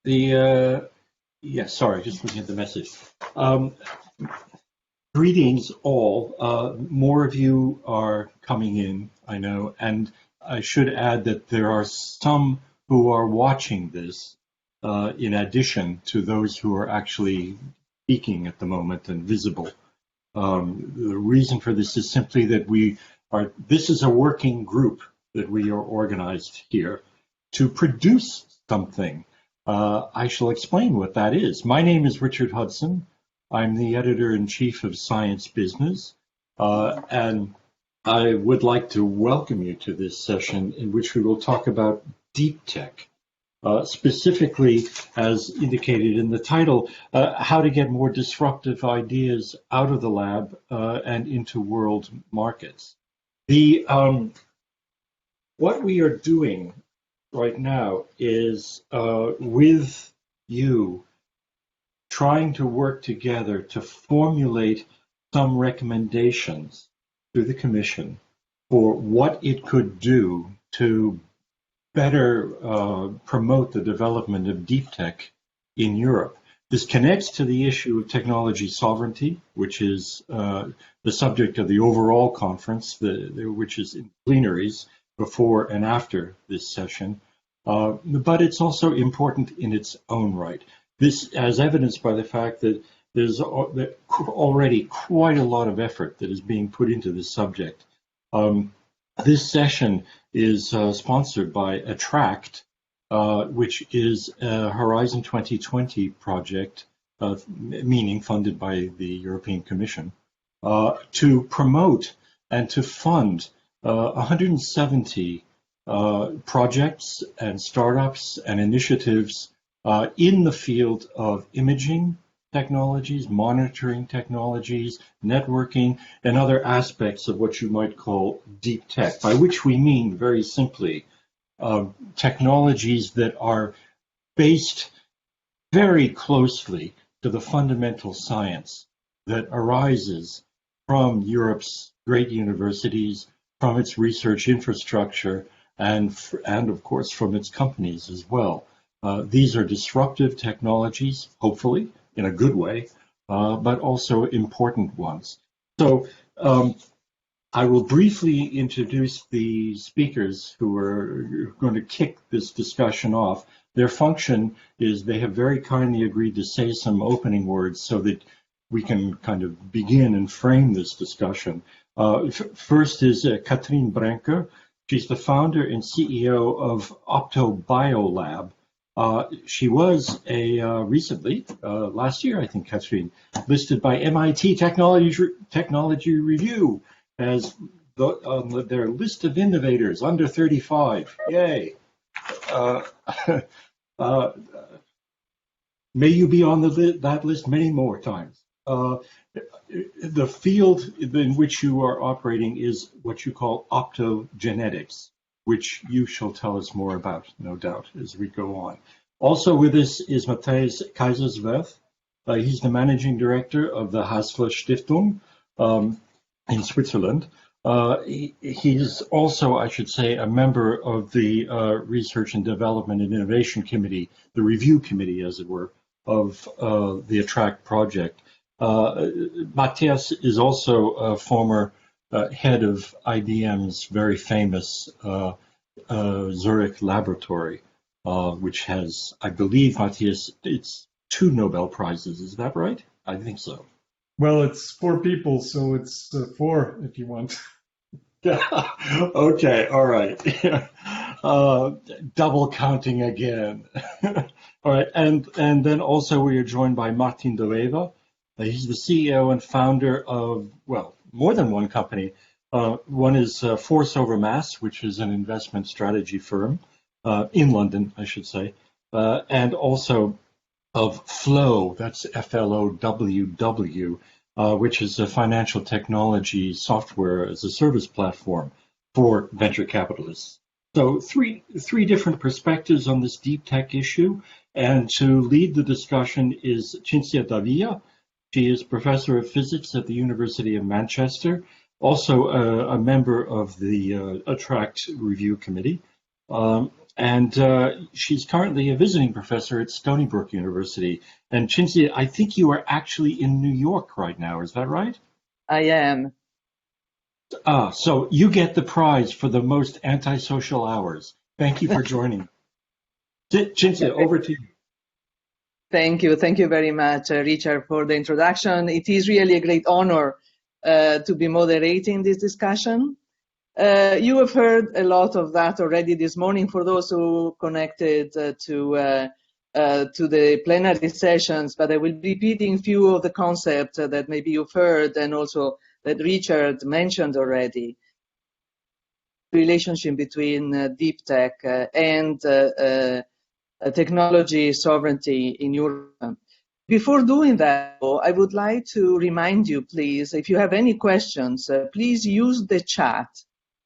Yes, sorry, just looking at the message. Greetings all. More of you are coming in, I know, and I should add that there are some who are watching this in addition to those who are actually speaking at the moment and visible. The reason for this is simply that this is a working group that we are organized here to produce something. I shall explain what that is. My name is Richard Hudson. I'm the editor-in-chief of Science Business, and I would like to welcome you to this session in which we will talk about Deeptech, specifically, as indicated in the title, how to get more disruptive ideas out of the lab and into world markets. What we are doing right now is with you trying to work together to formulate some recommendations to the Commission for what it could do to better promote the development of deep tech in Europe. This connects to the issue of technology sovereignty, which is the subject of the overall conference, which is in plenaries before and after this session. But it's also important in its own right. This, as evidenced by the fact that there's already quite a lot of effort that is being put into this subject. This session is sponsored by Attract, which is a Horizon 2020 project, meaning funded by the European Commission, to promote and to fund 170 projects and startups and initiatives in the field of imaging technologies, monitoring technologies, networking, and other aspects of what you might call deep tech, by which we mean very simply technologies that are based very closely to the fundamental science that arises from Europe's great universities, from its research infrastructure, and of course from its companies as well. These are disruptive technologies, hopefully, in a good way, but also important ones. So I will briefly introduce the speakers who are going to kick this discussion off. Their function is they have very kindly agreed to say some opening words so that we can kind of begin and frame this discussion. First is Kathrin Brenker. She's the founder and CEO of Optobiolab. She was recently, last year, I think, Kathrin, listed by MIT Technology Review as on their list of innovators under 35. Yay! May you be on that list many more times. The field in which you are operating is what you call optogenetics, which you shall tell us more about, no doubt, as we go on. Also with us is Matthias Kaiserswerth. He's the managing director of the Hasler Stiftung in Switzerland. He's also, I should say, a member of the Research and Development and Innovation Committee, the review committee, as it were, of the Attract project. Matthias is also a former head of IBM's very famous Zurich laboratory, which has, I believe, Matthias, it's 2 Nobel Prizes. Is that right? I think so. Well, it's 4 people, so it's 4 if you want. Okay, all right. Double counting again. All right, and then also we are joined by Martijn de Wever. He's the CEO and founder of, well, more than one company. One is Force Over Mass, which is an investment strategy firm in London, I should say, and also of Floww, that's FLOWW, which is a financial technology software as a service platform for venture capitalists. So three different perspectives on this deep tech issue, and to lead the discussion is Cinzia. She is professor of physics at the University of Manchester, also a member of the Attract Review Committee. And she's currently a visiting professor at Stony Brook University. And Cinzia, I think you are actually in New York right now. Is that right? I am. So you get the prize for the most antisocial hours. Thank you for joining. Cinzia, over to you. Thank you. Thank you very much, Richard, for the introduction. It is really a great honor to be moderating this discussion. You have heard a lot of that already this morning for those who connected to the plenary sessions, but I will be repeating a few of the concepts that maybe you've heard and also that Richard mentioned already. Relationship between Deeptech and technology sovereignty in Europe. Before doing that, I would like to remind you, please, if you have any questions, please use the chat.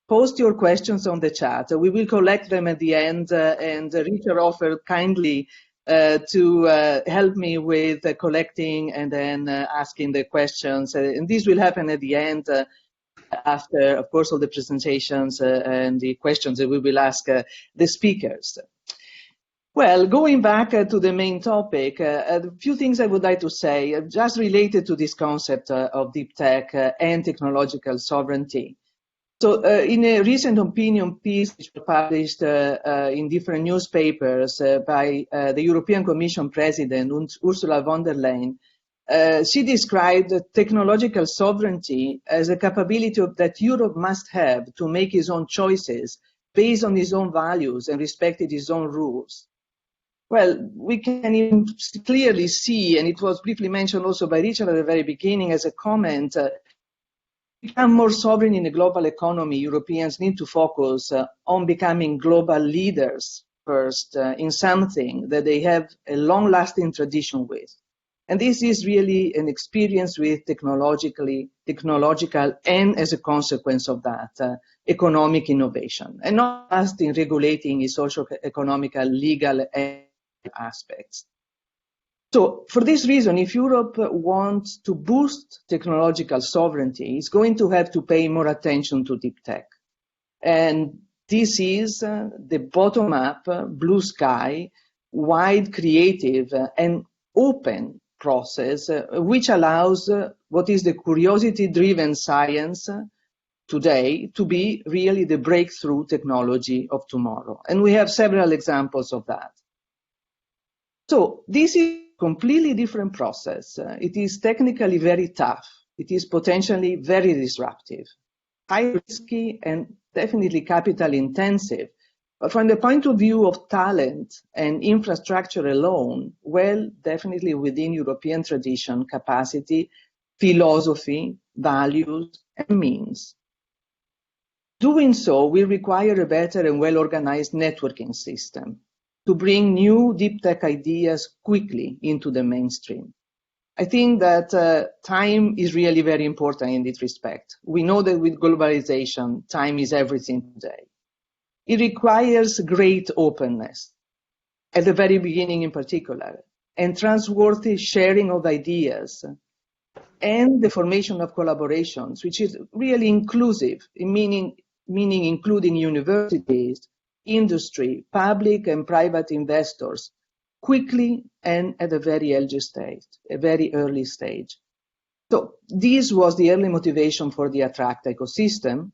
Post your questions on the chat. We will collect them at the end, and Richard offered kindly to help me with collecting and then asking the questions. And this will happen at the end after, of course, all the presentations and the questions that we will ask the speakers. Well, going back to the main topic, a few things I would like to say, just related to this concept of deep tech and technological sovereignty. So in a recent opinion piece which was published in different newspapers by the European Commission President, Ursula von der Leyen, she described technological sovereignty as a capability that Europe must have to make its own choices based on its own values and respect its own rules. Well, we can even clearly see, and it was briefly mentioned also by Richard at the very beginning as a comment, to become more sovereign in the global economy, Europeans need to focus on becoming global leaders first in something that they have a long-lasting tradition with. And this is really an experience with technological, and as a consequence of that, economic innovation, and not just in regulating its social, economical, legal, and aspects. So for this reason, if Europe wants to boost technological sovereignty, it's going to have to pay more attention to deep tech. And this is the bottom-up, blue sky, wide, creative, and open process, which allows what is the curiosity-driven science today to be really the breakthrough technology of tomorrow. And we have several examples of that. So this is a completely different process. It is technically very tough. It is potentially very disruptive, high risky, and definitely capital intensive. But from the point of view of talent and infrastructure alone, well, definitely within European tradition, capacity, philosophy, values, and means. Doing so will require a better and well-organized networking system to bring new deep tech ideas quickly into the mainstream. I think that time is really very important in this respect. We know that with globalization, time is everything today. It requires great openness, at the very beginning in particular, and trustworthy sharing of ideas, and the formation of collaborations, which is really inclusive, meaning including universities, industry, public and private investors, quickly and at a very early stage. So this was the early motivation for the Attract ecosystem,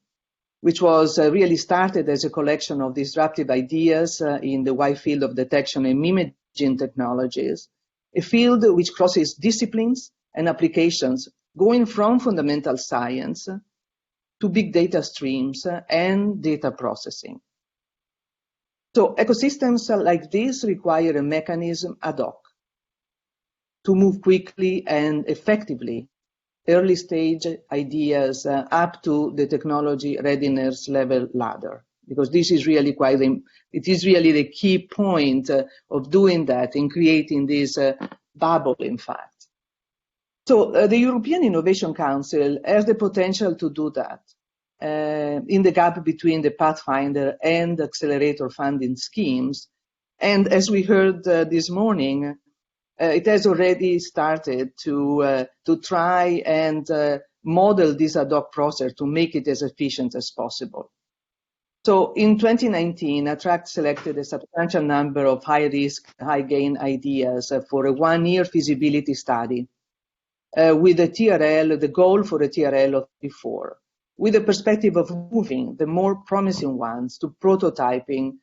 which was really started as a collection of disruptive ideas in the wide field of detection and imaging technologies, a field which crosses disciplines and applications, going from fundamental science to big data streams and data processing. So ecosystems like this require a mechanism ad hoc to move quickly and effectively early stage ideas up to the technology readiness level ladder, because this is really it is really the key point of doing that in creating this bubble, in fact. So the European Innovation Council has the potential to do that. In the gap between the Pathfinder and Accelerator funding schemes. And as we heard this morning, it has already started to try and model this ad hoc process to make it as efficient as possible. So in 2019, Attract selected a substantial number of high-risk, high-gain ideas for a one-year feasibility study with a TRL, the goal for a TRL of 34, with the perspective of moving the more promising ones to prototyping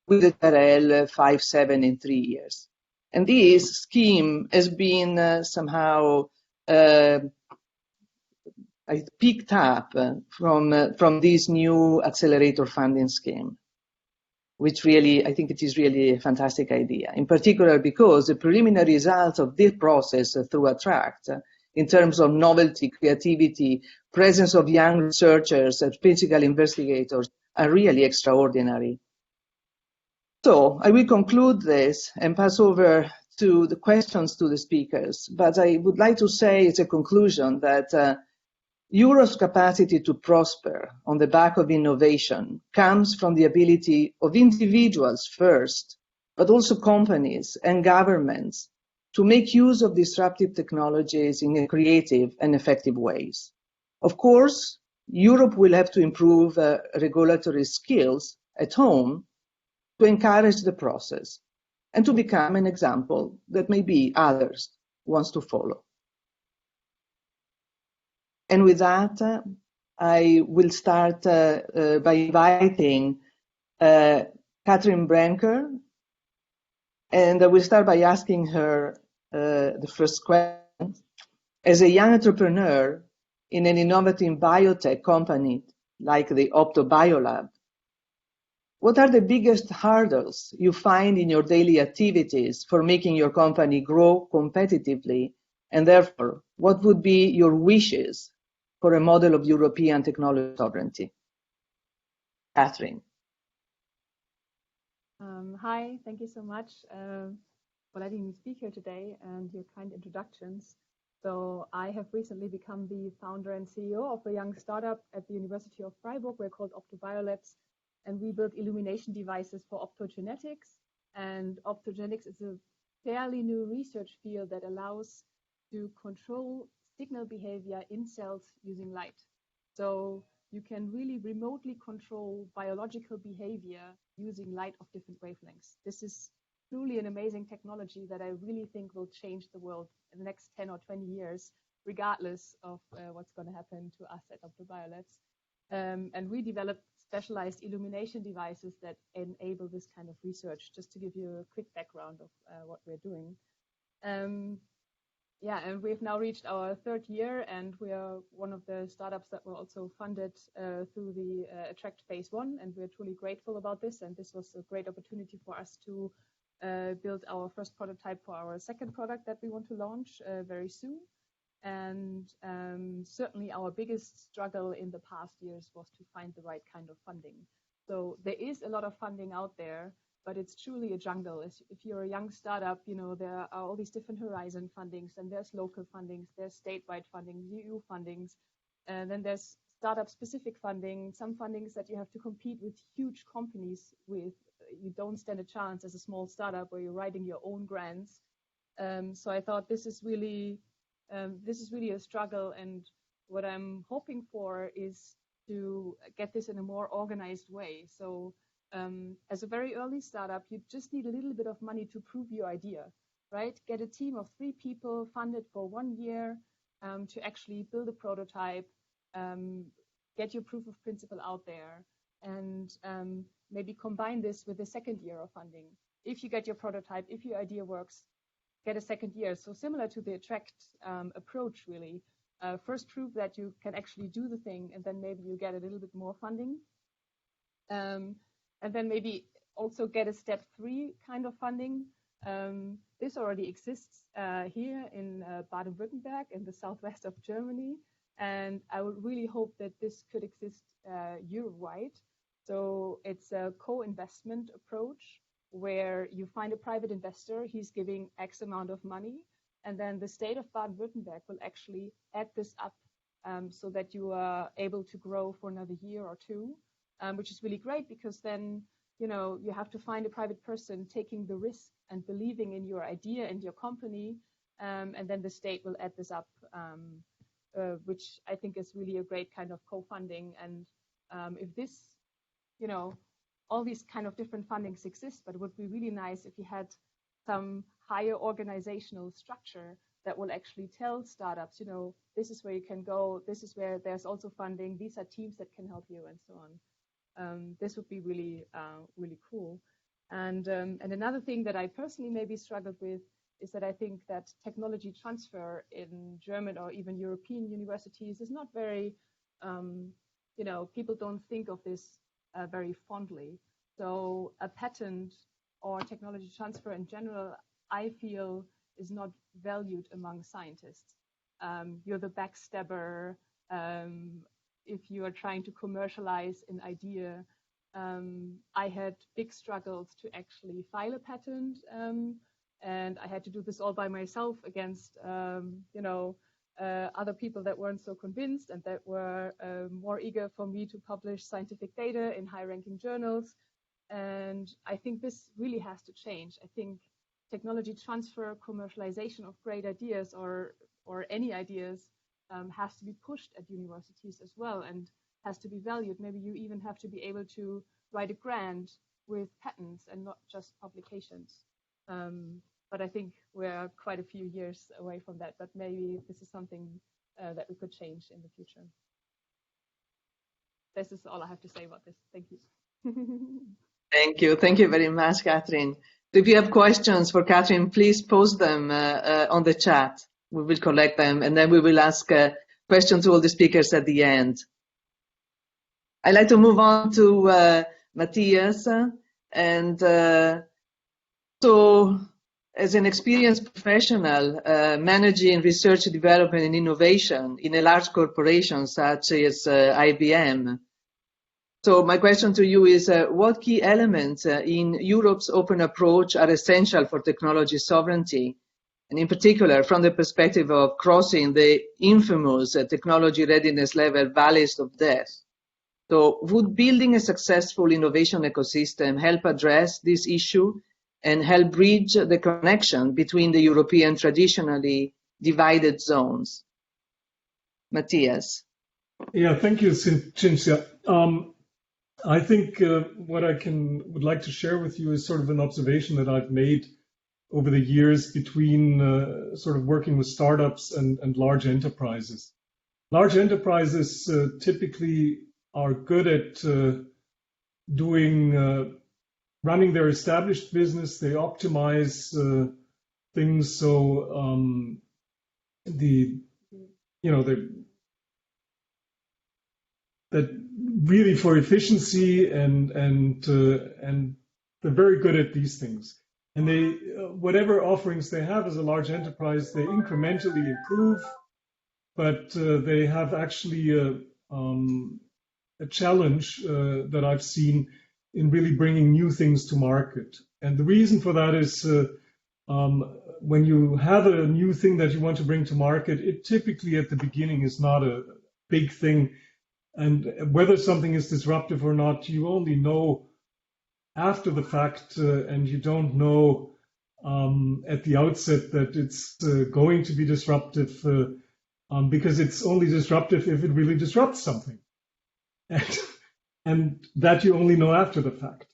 with a TRL 5, 7, and 3 years. And this scheme has been somehow I picked up from this new accelerator funding scheme, which really, I think it is really a fantastic idea, in particular because the preliminary results of this process through Attract, in terms of novelty, creativity, presence of young researchers and principal investigators, are really extraordinary. So I will conclude this and pass over to the questions to the speakers, but I would like to say as a conclusion that Europe's capacity to prosper on the back of innovation comes from the ability of individuals first, but also companies and governments to make use of disruptive technologies in creative and effective ways. Of course, Europe will have to improve regulatory skills at home to encourage the process and to become an example that maybe others want to follow. And with that, I will start by inviting Kathrin Brenker, and I will start by asking her the first question. As a young entrepreneur in an innovative biotech company like the Optobiolab, what are the biggest hurdles you find in your daily activities for making your company grow competitively? And therefore, what would be your wishes for a model of European technology sovereignty? Kathrin. Hi, thank you so much for letting me speak here today and your kind introductions. So I have recently become the founder and CEO of a young startup at the University of Freiburg. We're called Optobiolab, and we build illumination devices for optogenetics. And optogenetics is a fairly new research field that allows to control signal behavior in cells using light. So you can really remotely control biological behavior using light of different wavelengths. This is truly an amazing technology that I really think will change the world in the next 10 or 20 years, regardless of what's going to happen to us at Optobiolab. And we developed specialized illumination devices that enable this kind of research. Just to give you a quick background of what we're doing. Yeah, and we've now reached our third year, and we are one of the startups that were also funded through the Attract Phase 1, and we're truly grateful about this. And this was a great opportunity for us to build our first prototype for our second product that we want to launch very soon. And certainly our biggest struggle in the past years was to find the right kind of funding. So there is a lot of funding out there, but it's truly a jungle. If you're a young startup, you know, there are all these different horizon fundings, and there's local fundings, there's statewide funding, EU fundings, and then there's startup specific funding, some fundings that you have to compete with huge companies with. You don't stand a chance as a small startup where you're writing your own grants. So I thought this is really a struggle, and what I'm hoping for is to get this in a more organized way. So as a very early startup, you just need a little bit of money to prove your idea, right? Get a team of 3 people funded for 1 year to actually build a prototype, get your proof of principle out there, and maybe combine this with a second year of funding. If you get your prototype, if your idea works, get a second year. So similar to the Attract approach, really. First prove that you can actually do the thing, and then maybe you get a little bit more funding. And then maybe also get a step 3 kind of funding. This already exists here in Baden-Württemberg in the southwest of Germany. And I would really hope that this could exist Europe-wide. So it's a co-investment approach where you find a private investor, he's giving X amount of money, and then the state of Baden-Württemberg will actually add this up so that you are able to grow for another year or 2. Which is really great, because then, you know, you have to find a private person taking the risk and believing in your idea and your company, and then the state will add this up, which I think is really a great kind of co-funding. And if this you know, all these kind of different fundings exist, but it would be really nice if you had some higher organizational structure that will actually tell startups, you know, this is where you can go, this is where there's also funding, these are teams that can help you, and so on. This would be really, really cool. And another thing that I personally maybe struggled with is that I think that technology transfer in German or even European universities is not very, you know, people don't think of this very fondly. So a patent or technology transfer in general, I feel, is not valued among scientists. You're the backstabber. If you are trying to commercialize an idea, I had big struggles to actually file a patent, and I had to do this all by myself against, you know, other people that weren't so convinced and that were more eager for me to publish scientific data in high-ranking journals. And I think this really has to change. I think technology transfer, commercialization of great ideas or any ideas has to be pushed at universities as well and has to be valued. Maybe you even have to be able to write a grant with patents and not just publications. But I think we're quite a few years away from that, but maybe this is something that we could change in the future. This is all I have to say about this. Thank you. Thank you. Thank you very much, Kathrin. So if you have questions for Kathrin, please post them on the chat. We will collect them, and then we will ask questions to all the speakers at the end. I'd like to move on to Matthias. And so, as an experienced professional managing research, development, and innovation in a large corporation such as IBM, so my question to you is, what key elements in Europe's open approach are essential for technology sovereignty, and in particular from the perspective of crossing the infamous technology readiness level valleys of death? So would building a successful innovation ecosystem help address this issue and help bridge the connection between the European traditionally divided zones? Matthias. Yeah, thank you, Cinzia. I think what I would like to share with you is sort of an observation that I've made over the years between sort of working with startups and large enterprises. Large enterprises typically are good at running their established business. They optimize things so that really for efficiency and they're very good at these things. And they whatever offerings they have as a large enterprise, they incrementally improve, but they have actually a challenge that I've seen in really bringing new things to market. And the reason for that is when you have a new thing that you want to bring to market, it typically at the beginning is not a big thing. And whether something is disruptive or not, you only know after the fact, and you don't know at the outset that it's going to be disruptive because it's only disruptive if it really disrupts something. And that you only know after the fact.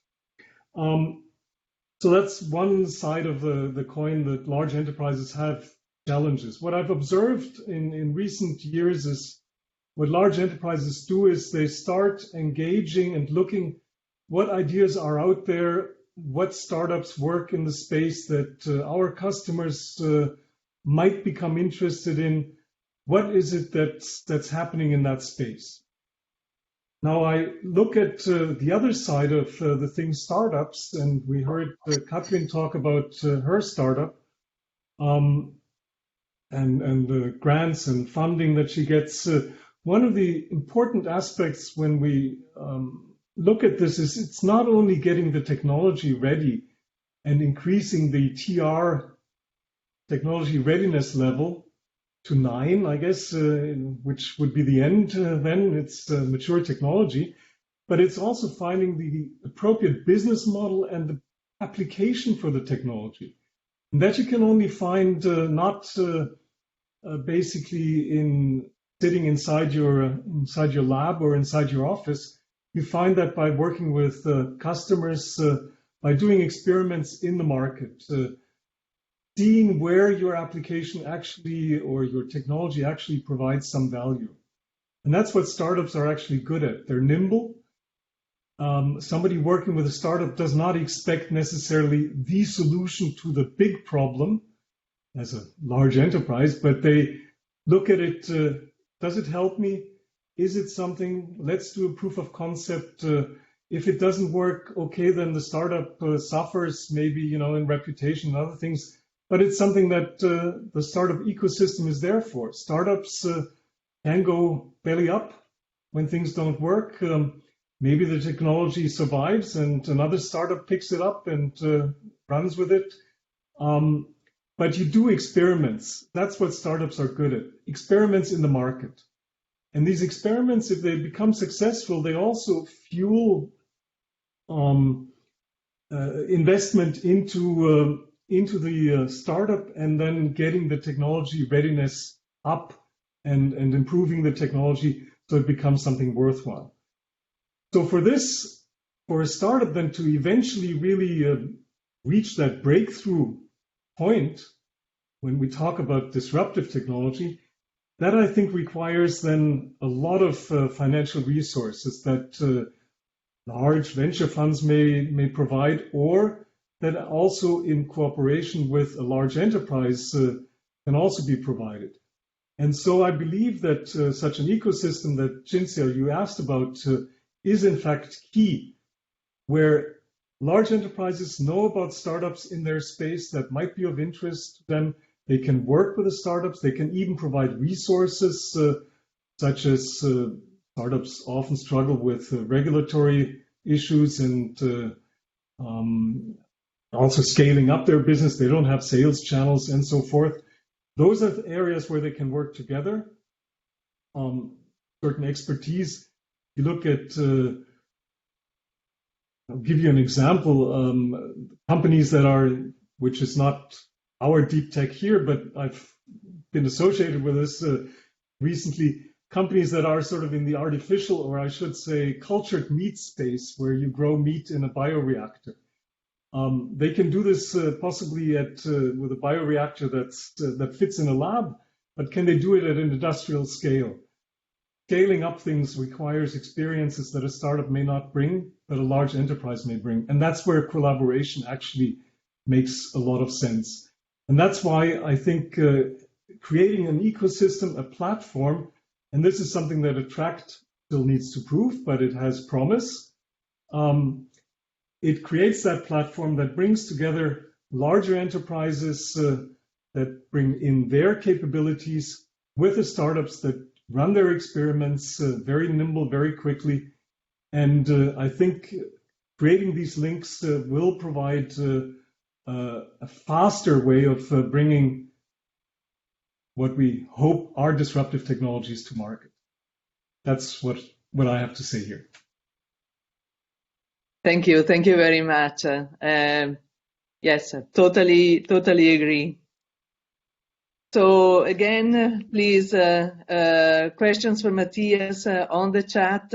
So that's one side of the coin, that large enterprises have challenges. What I've observed in recent years is what large enterprises do is they start engaging and looking what ideas are out there, what startups work in the space that our customers might become interested in, what is it that's happening in that space. Now I look at the other side of the thing, startups, and we heard Kathrin talk about her startup and the grants and funding that she gets. One of the important aspects when we look at this is it's not only getting the technology ready and increasing the TR, technology readiness level, to 9, I guess, which would be the end then, it's mature technology, but it's also finding the appropriate business model and the application for the technology. And that you can only find not basically in sitting inside your lab or inside your office, you find that by working with customers, by doing experiments in the market, seeing where your application actually or your technology actually provides some value. And that's what startups are actually good at. They're nimble. Somebody working with a startup does not expect necessarily the solution to the big problem as a large enterprise, but they look at it, does it help me? Is it something? Let's do a proof of concept. If it doesn't work, okay, then the startup suffers maybe, in reputation and other things, but it's something that the startup ecosystem is there for. Startups can go belly up when things don't work. Maybe the technology survives and another startup picks it up and runs with it. But you do experiments. That's what startups are good at. Experiments in the market. And these experiments, if they become successful, they also fuel investment into the startup and then getting the technology readiness up and improving the technology so it becomes something worthwhile. So for a startup then to eventually really reach that breakthrough point, when we talk about disruptive technology, that I think requires then a lot of financial resources that large venture funds may provide, or that also in cooperation with a large enterprise can also be provided. And so I believe that such an ecosystem that Cinzia, you asked about, is in fact key, where large enterprises know about startups in their space that might be of interest to them. They can work with the startups. They can even provide resources, such as startups often struggle with regulatory issues and also scaling up their business. They don't have sales channels and so forth. Those are the areas where they can work together. Certain expertise. You look at, I'll give you an example, companies that are, which is not our Deeptech here, but I've been associated with this recently, companies that are sort of in the artificial, or I should say, cultured meat space, where you grow meat in a bioreactor. They can do this possibly with a bioreactor that fits in a lab, but can they do it at an industrial scale? Scaling up things requires experiences that a startup may not bring, but a large enterprise may bring. And that's where collaboration actually makes a lot of sense. And that's why I think creating an ecosystem, a platform, and this is something that Attract still needs to prove, but it has promise. It creates that platform that brings together larger enterprises that bring in their capabilities with the startups that run their experiments very nimble, very quickly. And I think creating these links will provide a faster way of bringing what we hope are disruptive technologies to market. That's what I have to say here. Thank you very much. Yes, totally agree. So again, please, questions for Matthias on the chat.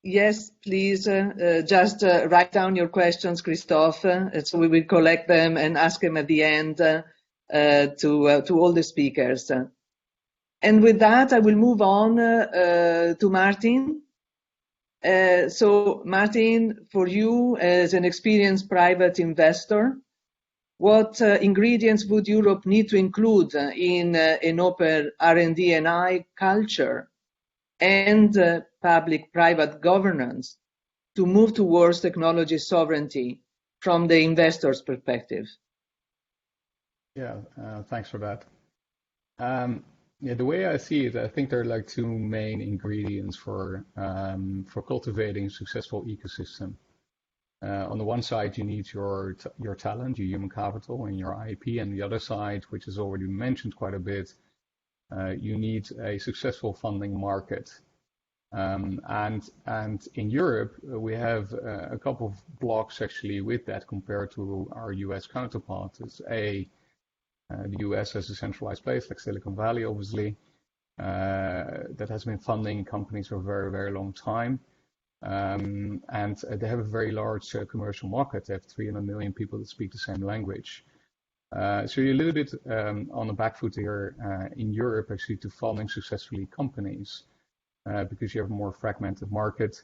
Yes, please, just write down your questions, Christoph, so we will collect them and ask them at the end to all the speakers. And with that, I will move on to Martijn. So Martijn, for you as an experienced private investor, what ingredients would Europe need to include in an open R&D&I culture and public-private governance to move towards technology sovereignty from the investor's perspective? Yeah, thanks for that. Yeah, the way I see it, I think there are like two main ingredients for cultivating a successful ecosystem. On the one side, you need your talent, your human capital, and your IP, and the other side, which is already mentioned quite a bit, you need a successful funding market. And in Europe, we have a couple of blocks actually with that compared to our US counterparts. It's the US has a centralized place like Silicon Valley, obviously, that has been funding companies for a very, very long time. And they have a very large commercial market. They have 300 million people that speak the same language. So you're a little bit on the back foot here in Europe, actually, to funding successfully companies because you have a more fragmented market.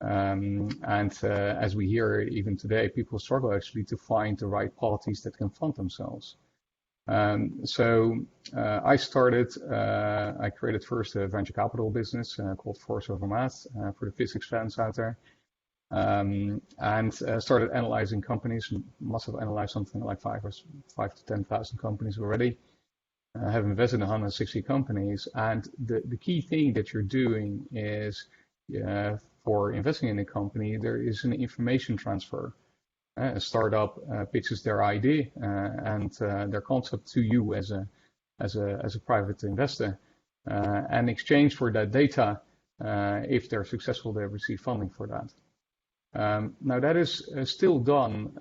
As we hear even today, people struggle actually to find the right parties that can fund themselves. I created first a venture capital business called Force Over Math for the physics fans out there. Started analyzing companies. Must have analyzed something like 5 to 10,000 companies already. Have invested in 160 companies. And the key thing that you're doing is for investing in a company, there is an information transfer. A startup pitches their idea and their concept to you as a private investor. And in exchange for that data, if they're successful, they receive funding for that. Now that is still done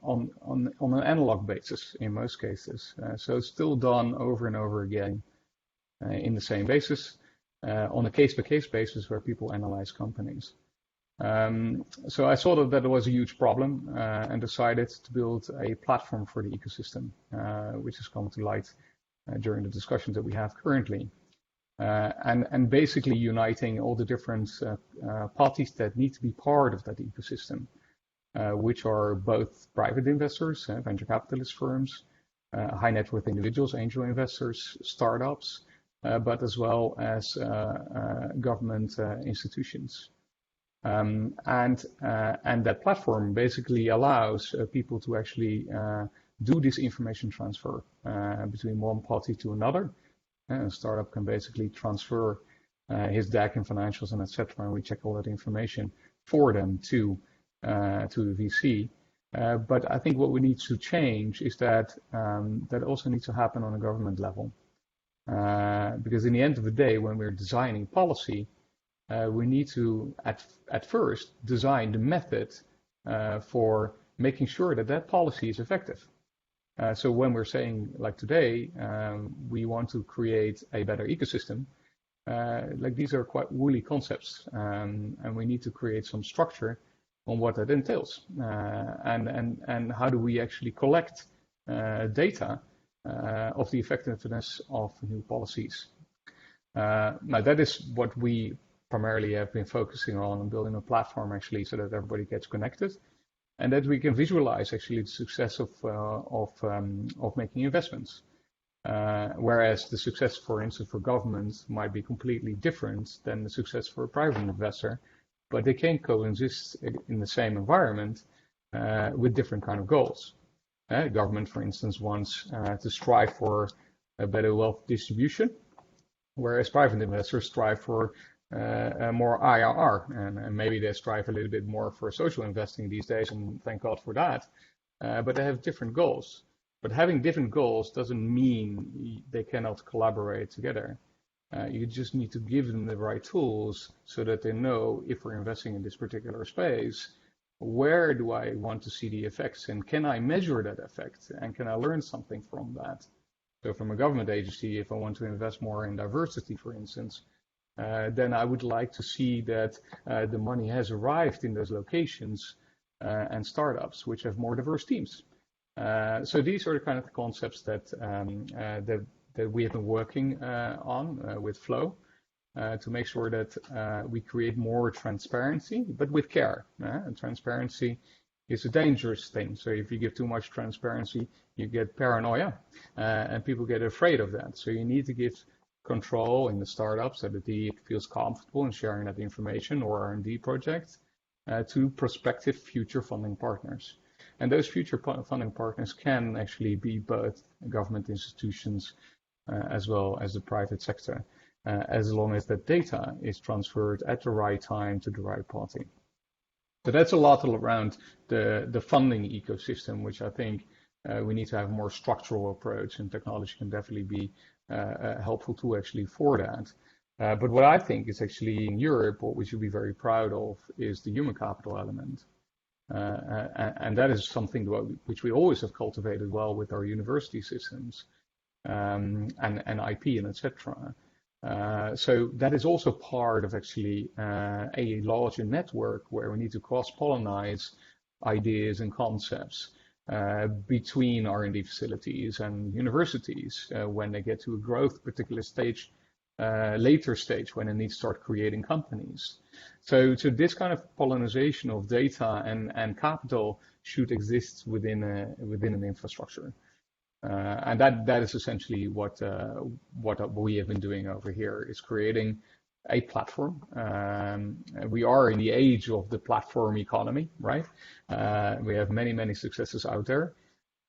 on an analog basis in most cases. So it's still done over and over again in the same basis, on a case-by-case basis where people analyze companies. So I saw that was a huge problem and decided to build a platform for the ecosystem, which has come to light during the discussions that we have currently. And basically uniting all the different parties that need to be part of that ecosystem, which are both private investors, venture capitalist firms, high net worth individuals, angel investors, startups, but as well as government institutions. And that platform basically allows people to actually do this information transfer between one party to another. A startup can basically transfer his DAC and financials and etc. And we check all that information for them to the VC. But I think what we need to change is that that also needs to happen on a government level. Because in the end of the day, when we're designing policy, we need to, at first, design the method for making sure that that policy is effective. So when we're saying, like today, we want to create a better ecosystem, like these are quite woolly concepts, and we need to create some structure on what that entails, and how do we actually collect data of the effectiveness of new policies. Now that is what we primarily have been focusing on and building a platform actually so that everybody gets connected and that we can visualize actually the success of making investments. Whereas the success, for instance, for government might be completely different than the success for a private investor, but they can coexist in the same environment with different kind of goals. Government, for instance, wants to strive for a better wealth distribution, whereas private investors strive for more IRR, and maybe they strive a little bit more for social investing these days, and thank God for that. But they have different goals. But having different goals doesn't mean they cannot collaborate together. You just need to give them the right tools so that they know if we're investing in this particular space, where do I want to see the effects, and can I measure that effect, and can I learn something from that? So from a government agency, if I want to invest more in diversity, for instance, then I would like to see that the money has arrived in those locations and startups which have more diverse teams. So these are the kind of concepts that we have been working on with Floww to make sure that we create more transparency, but with care. And transparency is a dangerous thing. So if you give too much transparency, you get paranoia, and people get afraid of that. So you need to give control in the startup so that he feels comfortable in sharing that information or R&D projects to prospective future funding partners. And those future funding partners can actually be both government institutions as well as the private sector, as long as that data is transferred at the right time to the right party. So that's a lot around the funding ecosystem, which I think we need to have a more structural approach, and technology can definitely be a helpful tool actually for that. But what I think is actually in Europe, what we should be very proud of is the human capital element. And that is something which we always have cultivated well with our university systems. and IP and etc. So that is also part of actually a larger network where we need to cross-pollinize ideas and concepts between R&D facilities and universities when they get to a growth particular stage, later stage when they need to start creating companies. So this kind of pollination of data and capital should exist within an infrastructure. And that is essentially what we have been doing over here, is creating a platform. We are in the age of the platform economy, right? We have many successes out there.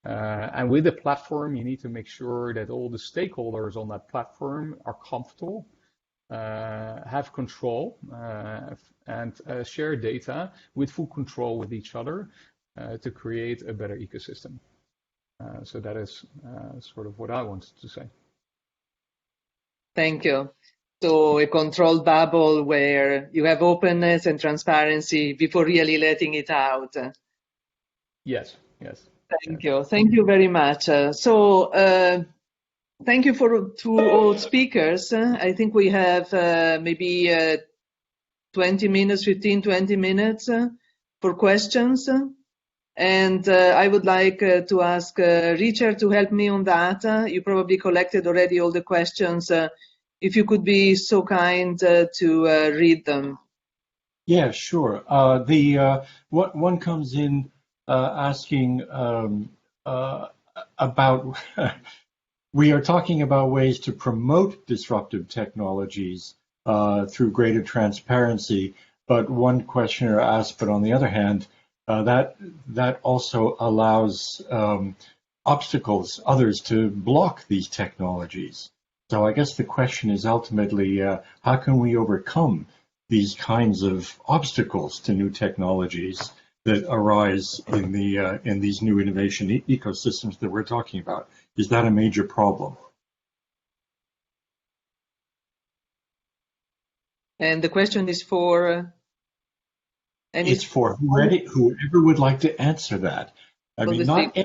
And with the platform, you need to make sure that all the stakeholders on that platform are comfortable, have control, and share data with full control with each other to create a better ecosystem. So that is sort of what I wanted to say. Thank you. So a controlled bubble where you have openness and transparency before really letting it out. Yes. Thank you very much. Thank you to all speakers. I think we have maybe 20 minutes, 15, 20 minutes for questions. And I would like to ask Richard to help me on that. You probably collected already all the questions. If you could be so kind to read them. Yeah, sure. One comes in asking about, we are talking about ways to promote disruptive technologies through greater transparency, but one questioner asked, but on the other hand, that also allows others to block these technologies. So I guess the question is ultimately, how can we overcome these kinds of obstacles to new technologies that arise in these new innovation ecosystems that we're talking about? Is that a major problem? And the question is for? It's for whoever would like to answer that. I mean, not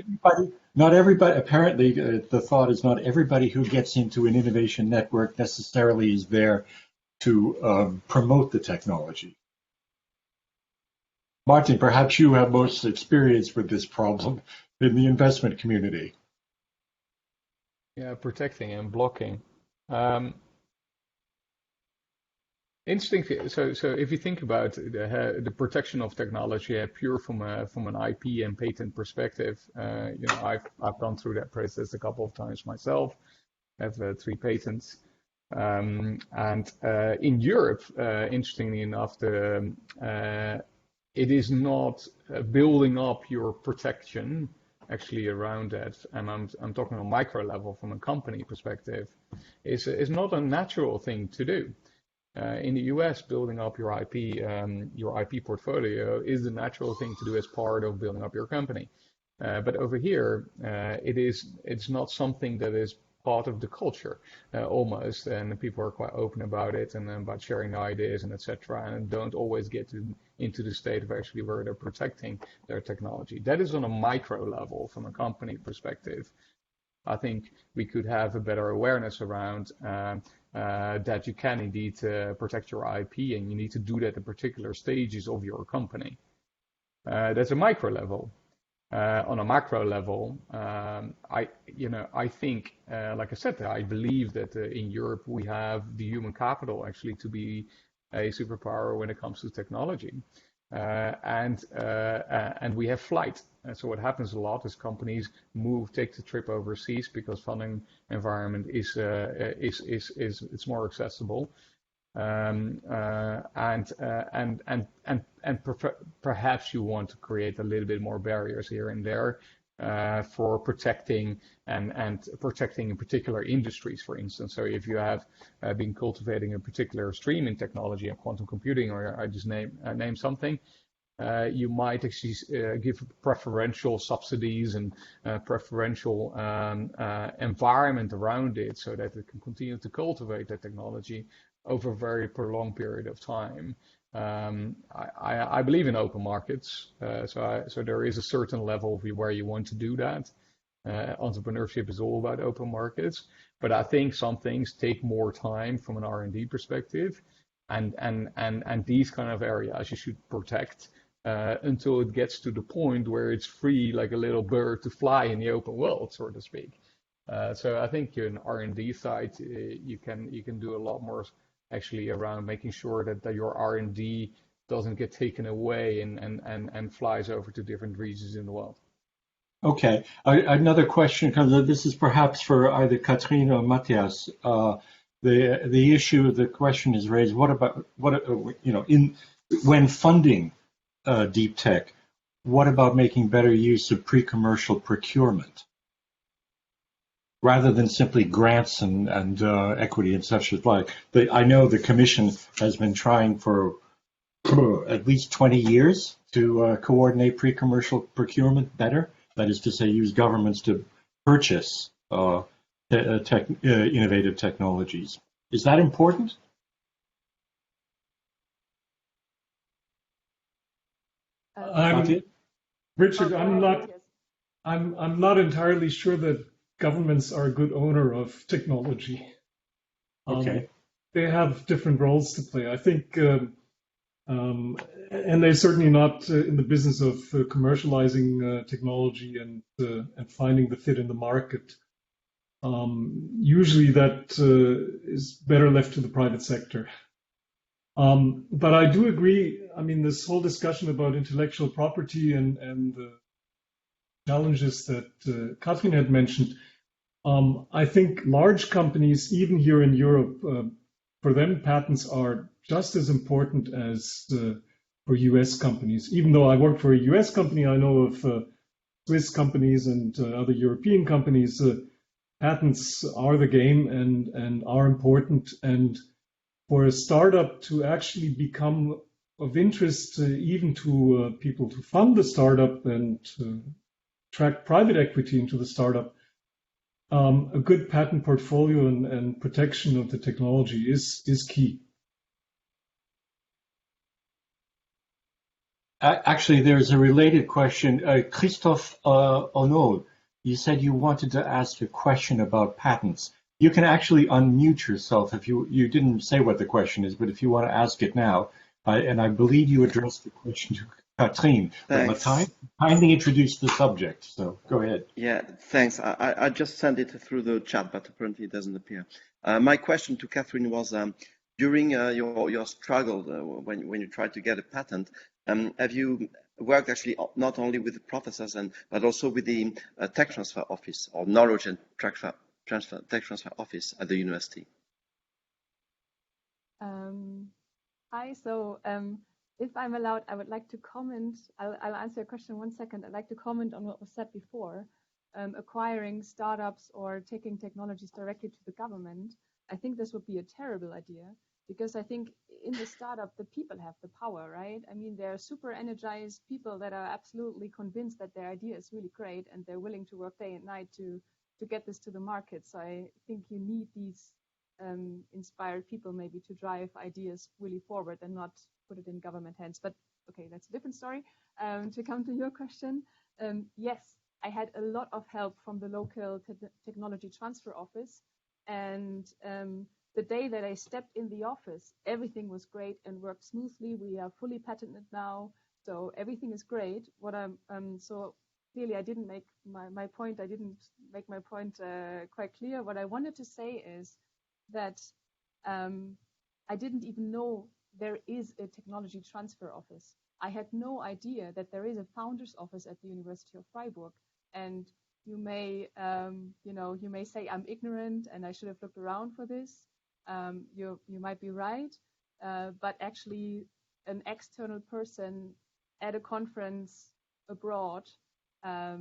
everybody, apparently the thought is not everybody who gets into an innovation network necessarily is there to promote the technology. Martijn, perhaps you have most experience with this problem in the investment community. Yeah, protecting and blocking. Interesting. So if you think about the protection of technology, pure from an IP and patent perspective, I've gone through that process a couple of times myself. I have 3 patents, and in Europe, interestingly enough, it is not building up your protection actually around that, and I'm talking on micro level from a company perspective, is not a natural thing to do. In the US, building up your IP portfolio is the natural thing to do as part of building up your company. But over here, it's not something that is part of the culture almost, and people are quite open about it and about sharing ideas and etc. And don't always get into the state of actually where they're protecting their technology. That is on a micro level from a company perspective. I think we could have a better awareness around that you can indeed protect your IP, and you need to do that at particular stages of your company. That's a micro level. On a macro level, I think, like I said, I believe that in Europe we have the human capital actually to be a superpower when it comes to technology, and we have flight. So what happens a lot is companies take the trip overseas because funding environment is it's more accessible, and perhaps you want to create a little bit more barriers here and there for protecting and protecting in particular industries, for instance. So if you have been cultivating a particular stream in technology and quantum computing, or I just name something, you might actually give preferential subsidies and preferential environment around it so that it can continue to cultivate that technology over a very prolonged period of time. I believe in open markets, so there is a certain level where you want to do that. entrepreneurship is all about open markets. But I think some things take more time from an R&D perspective, and these kind of areas you should protect until it gets to the point where it's free, like a little bird, to fly in the open world, so to speak. So I think in R&D side, you can do a lot more actually around making sure that your R&D doesn't get taken away and flies over to different regions in the world. Okay. Another question comes up. This is perhaps for either Kathrin or Matthias. The issue, the question is raised, what about, when funding deep tech, what about making better use of pre-commercial procurement rather than simply grants and equity and such as like? I know the Commission has been trying for at least 20 years to coordinate pre-commercial procurement better. That is to say, use governments to purchase innovative technologies. Is that important? Richard, I'm not entirely sure that governments are a good owner of technology. Okay. They have different roles to play. I think, and they're certainly not in the business of commercializing technology and finding the fit in the market. Usually that is better left to the private sector. But I do agree. I mean, this whole discussion about intellectual property and the challenges that Kathrin had mentioned, I think large companies, even here in Europe, for them, patents are just as important as for US companies. Even though I work for a US company, I know of Swiss companies and other European companies. Patents are the game and are important. And for a startup to actually become of interest even to people to fund the startup and attract private equity into the startup, a good patent portfolio and protection of the technology is key. Actually, there's a related question. Christophe Ono, you said you wanted to ask a question about patents. You can actually unmute yourself if you didn't say what the question is, but if you want to ask it now, and I believe you addressed the question to Kathrin. Thanks. But kindly introduce the subject, so go ahead. Yeah, thanks. I just sent it through the chat, but apparently it doesn't appear. My question to Kathrin was, during your struggle when you tried to get a patent, have you worked actually not only with the professors but also with the tech transfer office or knowledge and tech transfer office at the university? Hi. So if I'm allowed, I would like to comment. I'll answer your question in 1 second. I'd like to comment on what was said before. Acquiring startups or taking technologies directly to the government. I think this would be a terrible idea, because I think in the startup, the people have the power, right? I mean, they're super energized people that are absolutely convinced that their idea is really great, and they're willing to work day and night to get this to the market. So I think you need these inspired people maybe to drive ideas really forward and not put it in government hands. But okay, that's a different story. To come to your question, yes, I had a lot of help from the local technology transfer office, and the day that I stepped in the office, everything was great and worked smoothly. We are fully patented now, so everything is great. What so clearly I didn't make my point. I didn't make my point quite clear. What I wanted to say is that I didn't even know there is a technology transfer office. I had no idea that there is a founder's office at the University of Freiburg. And you may, you may say I'm ignorant and I should have looked around for this. You might be right, but actually, an external person at a conference abroad, let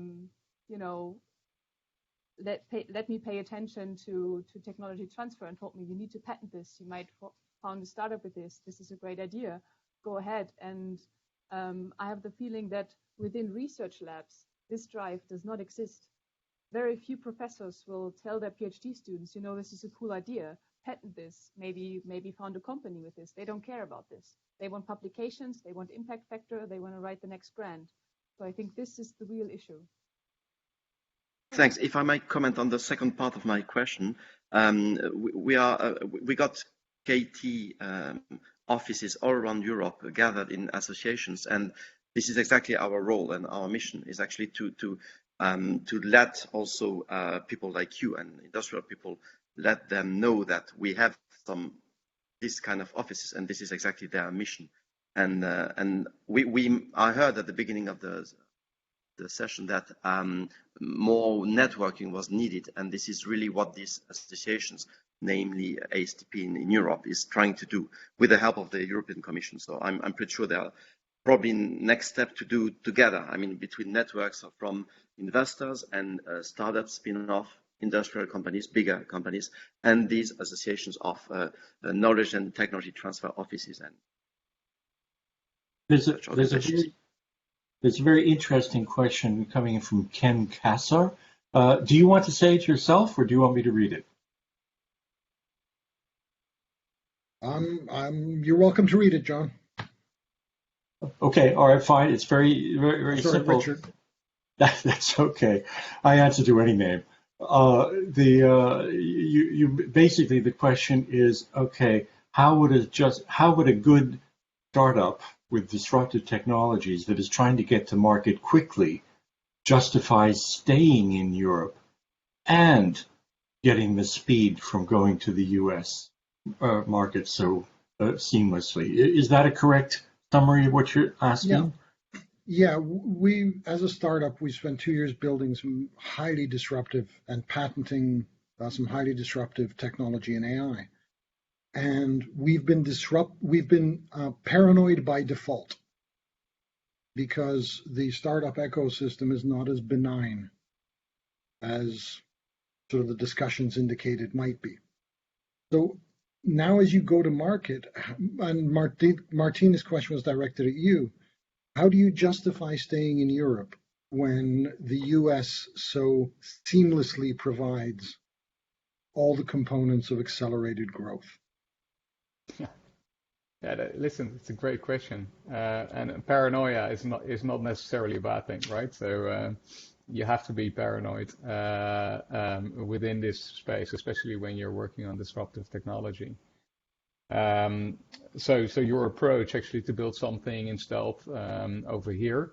me pay attention to technology transfer and told me, you need to patent this. You might found a startup with this. This is a great idea. Go ahead. And I have the feeling that within research labs, this drive does not exist. Very few professors will tell their PhD students, this is a cool idea. Patent this. Maybe found a company with this. They don't care about this. They want publications. They want impact factor. They want to write the next grant. So I think this is the real issue. Thanks. If I might comment on the second part of my question, we got KT offices all around Europe gathered in associations, and this is exactly our role and our mission is actually to let also people like you and industrial people, let them know that we have this kind of offices, and this is exactly their mission. And I heard at the beginning of the session that more networking was needed, and this is really what these associations, namely ASTP in Europe, is trying to do with the help of the European Commission. So I'm pretty sure they are probably next step to do together. I mean, between networks from investors and startups, spin-off industrial companies, bigger companies, and these associations of knowledge and technology transfer offices. And there's a very interesting question coming in from Ken Kasser. Do you want to say it yourself, or do you want me to read it? You're welcome to read it, John. Okay, all right, fine. It's very, very, very Sorry, simple. Richard. That's okay. I answer to any name. Basically the question is, okay, how would a good startup with disruptive technologies that is trying to get to market quickly justify staying in Europe and getting the speed from going to the US market so seamlessly? Is that a correct summary of what you're asking? Yeah, we, as a startup, we spent 2 years building some highly disruptive and patenting some highly disruptive technology in AI. And we've been paranoid by default because the startup ecosystem is not as benign as sort of the discussions indicate it might be. So now as you go to market, and Martina's question was directed at you, how do you justify staying in Europe when the US so seamlessly provides all the components of accelerated growth? Yeah, listen, it's a great question, and paranoia is not necessarily a bad thing, right? So you have to be paranoid within this space, especially when you're working on disruptive technology. So your approach actually to build something in stealth over here,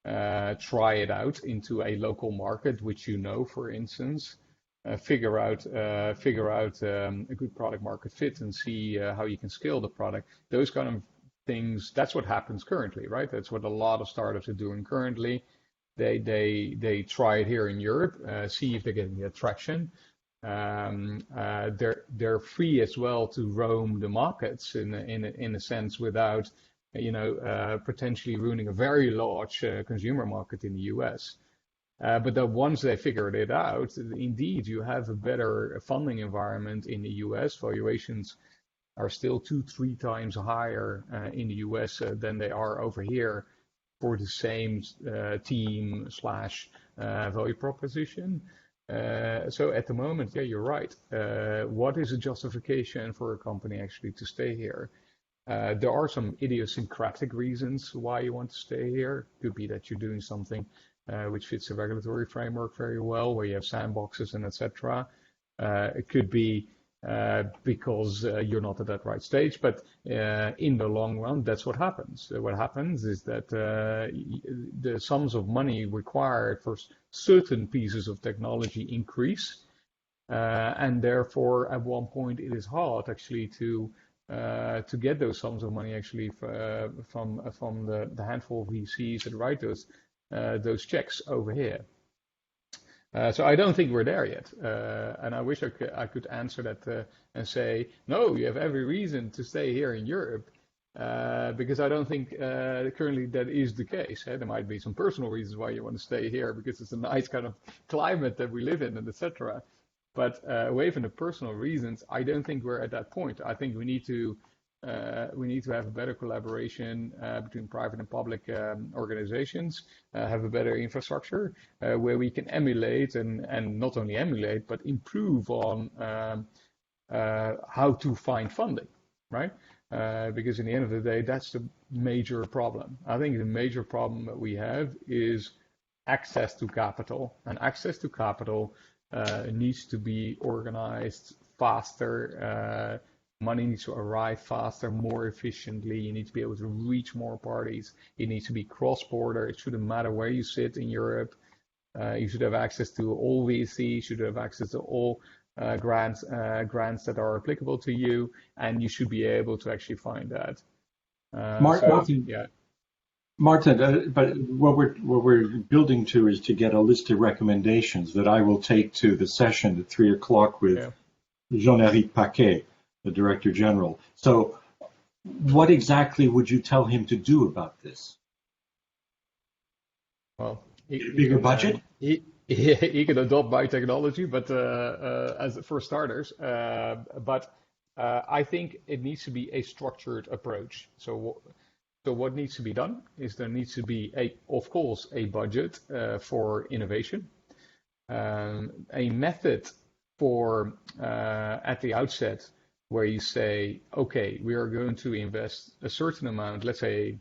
try it out into a local market, which for instance, figure out a good product market fit and see how you can scale the product. Those kind of things, that's what happens currently, right? That's what a lot of startups are doing currently. They try it here in Europe, see if they're getting the traction. They're free as well to roam the markets in a sense without potentially ruining a very large consumer market in the US. But then once they figured it out, indeed you have a better funding environment in the US. Valuations are still 2-3 times higher in the US than they are over here for the same team / value proposition. So at the moment, yeah, you're right. What is a justification for a company actually to stay here? There are some idiosyncratic reasons why you want to stay here. It could be that you're doing something which fits the regulatory framework very well, where you have sandboxes and etc. It could be because you're not at that right stage, but in the long run, that's what happens. What happens is that the sums of money required for certain pieces of technology increase, and therefore at one point it is hard actually to get those sums of money actually from the handful of VCs that write those checks over here. So I don't think we're there yet, and I wish I could answer that and say, no, you have every reason to stay here in Europe, because I don't think currently that is the case. There might be some personal reasons why you want to stay here, because it's a nice kind of climate that we live in, and etc. But away from the personal reasons, I don't think we're at that point. I think we need to have a better collaboration between private and public organizations, have a better infrastructure where we can emulate and not only emulate, but improve on how to find funding, right? Because in the end of the day, that's the major problem. I think the major problem that we have is access to capital. And access to capital needs to be organized faster. Money needs to arrive faster, more efficiently. You need to be able to reach more parties. It needs to be cross-border. It shouldn't matter where you sit in Europe. You should have access to all VCs. You should have access to all grants that are applicable to you, and you should be able to actually find that. Martijn, yeah. Martijn, but what we're building to is to get a list of recommendations that I will take to the session at 3 o'clock with Jean-Éric Paquet, the Director General. So what exactly would you tell him to do about this? Well, bigger budget? He can adopt biotechnology, but as for starters, but I think it needs to be a structured approach. So what needs to be done is there needs to be of course, a budget for innovation, a method for at the outset where you say, okay, we are going to invest a certain amount, let's say,